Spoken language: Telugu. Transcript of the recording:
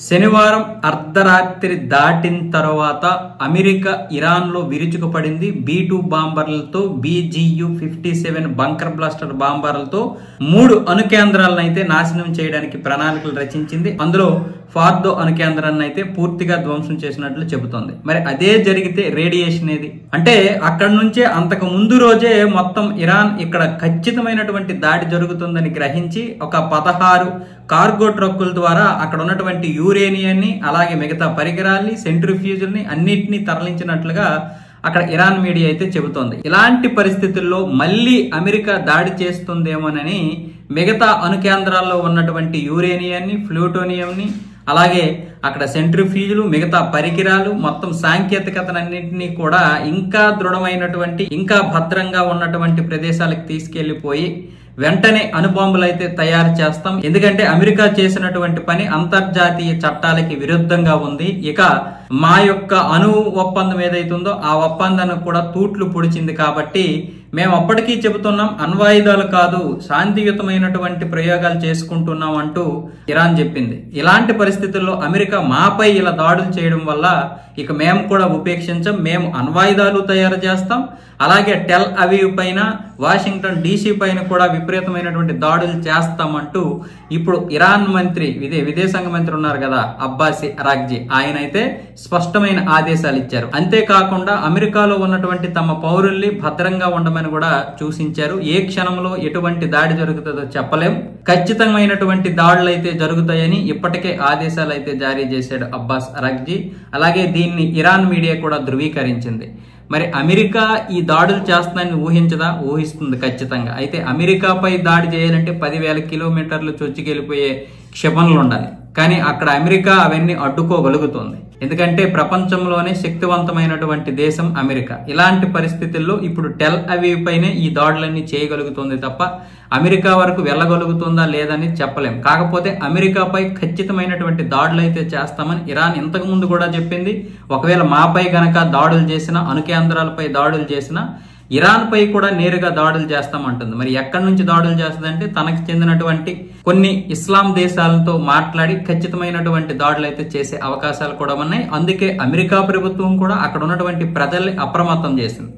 శనివారం అర్ధరాత్రి దాటిన తర్వాత అమెరికా ఇరాన్లో విరుచుకుపడింది. B-2 బాంబర్లతో BGU-57 బంకర్ బ్లాస్టర్ బాంబర్లతో 3 అణు కేంద్రాలను అయితే నాశనం చేయడానికి ప్రణాళికలు రచించింది. అందులో ఫార్దో అణు కేంద్రాన్ని అయితే పూర్తిగా ధ్వంసం చేసినట్లు చెబుతోంది. మరి అదే జరిగితే రేడియేషన్ ఏది అంటే అక్కడ నుంచే అంతకు ముందు రోజే మొత్తం ఇరాన్ ఇక్కడ ఖచ్చితమైనటువంటి దాడి జరుగుతుందని గ్రహించి ఒక 16 కార్గో ట్రక్కుల ద్వారా అక్కడ ఉన్నటువంటి యురేనియాన్ని అలాగే మిగతా పరికరాల్ని సెంట్రిఫ్యూజుల్ని అన్నిటినీ తరలించినట్లుగా అక్కడ ఇరాన్ మీడియా అయితే చెబుతోంది. ఇలాంటి పరిస్థితుల్లో మళ్ళీ అమెరికా దాడి చేస్తుందేమోనని మిగతా అణు కేంద్రాల్లో ఉన్నటువంటి యురేనియాన్ని ప్లూటోనియంని అలాగే అక్కడ సెంట్రిఫ్యూజులు మిగతా పరికరాలు మొత్తం సాంకేతికతనన్నింటినీ కూడా ఇంకా దృఢమైనటువంటి ఇంకా భద్రంగా ఉన్నటువంటి ప్రదేశాలకు తీసుకెళ్లిపోయి వెంటనే అణుబాంబులు అయితే తయారు చేస్తాం. ఎందుకంటే అమెరికా చేసినటువంటి పని అంతర్జాతీయ చట్టాలకి విరుద్ధంగా ఉంది. ఇక మా యొక్క అణు ఒప్పందం ఏదైతుందో ఆ ఒప్పందాన్ని కూడా తూట్లు పొడిచింది. కాబట్టి మేము అప్పటికీ చెబుతున్నాం అణ్వాయుధాలు కాదు శాంతియుతమైనటువంటి ప్రయోగాలు చేసుకుంటున్నాం అంటూ ఇరాన్ చెప్పింది. ఇలాంటి పరిస్థితుల్లో అమెరికా మాపై ఇలా దాడులు చేయడం వల్ల ఇక మేము కూడా ఉపేక్షించం, మేము అణ్వాయుధాలు తయారు చేస్తాం, అలాగే టెల్ అవీవ్ పైన వాషింగ్టన్ DC పైన కూడా విపరీతమైనటువంటి దాడులు చేస్తామంటూ ఇప్పుడు ఇరాన్ మంత్రి విదేశాంగ మంత్రి ఉన్నారు కదా అబ్బాస్ అరాగ్జీ, ఆయన అయితే స్పష్టమైన ఆదేశాలు ఇచ్చారు. అంతేకాకుండా అమెరికాలో ఉన్నటువంటి తమ పౌరుల్ని భద్రంగా ఉండమని కూడా సూచించారు. ఏ క్షణంలో ఎటువంటి దాడి జరుగుతుందో చెప్పలేం, ఖచ్చితమైనటువంటి దాడులు అయితే జరుగుతాయని ఇప్పటికే ఆదేశాలు అయితే జారీ చేశాడు అబ్బాస్ అరాగ్జీ. అలాగే దీన్ని ఇరాన్ మీడియా కూడా ధృవీకరించింది. మరి అమెరికా ఈ దాడులు చేస్తుందని ఊహించదా? ఊహిస్తుంది ఖచ్చితంగా. అయితే అమెరికాపై దాడి చేయాలంటే 10,000 కిలోమీటర్లు చొచ్చుకెళ్ళిపోయే క్షిపణులు ఉండాలి. కానీ అక్కడ అమెరికా అవన్నీ అడ్డుకోగలుగుతుంది. ఎందుకంటే ప్రపంచంలోనే శక్తివంతమైనటువంటి దేశం అమెరికా. ఇలాంటి పరిస్థితుల్లో ఇప్పుడు టెల్ అవీవ్ పైనే ఈ దాడులన్నీ చేయగలుగుతుంది తప్ప అమెరికా వరకు వెళ్ళగలుగుతుందా లేదని చెప్పలేం. కాకపోతే అమెరికాపై ఖచ్చితమైనటువంటి దాడులు అయితే చేస్తామని ఇరాన్ ఇంతకు ముందు కూడా చెప్పింది. ఒకవేళ మాపై గనక దాడులు చేసినా అణు కేంద్రాలపై దాడులు చేసినా ఇరాన్ పై కూడా నేరుగా దాడులు చేస్తామంటుంది. మరి ఎక్కడి నుంచి దాడులు చేస్తుందంటే తనకు చెందినటువంటి కొన్ని ఇస్లాం దేశాలతో మాట్లాడి ఖచ్చితమైనటువంటి దాడులు అయితే చేసే అవకాశాలు కూడా ఉన్నాయి. అందుకే అమెరికా ప్రభుత్వం కూడా అక్కడ ఉన్నటువంటి ప్రజల్ని అప్రమత్తం చేసింది.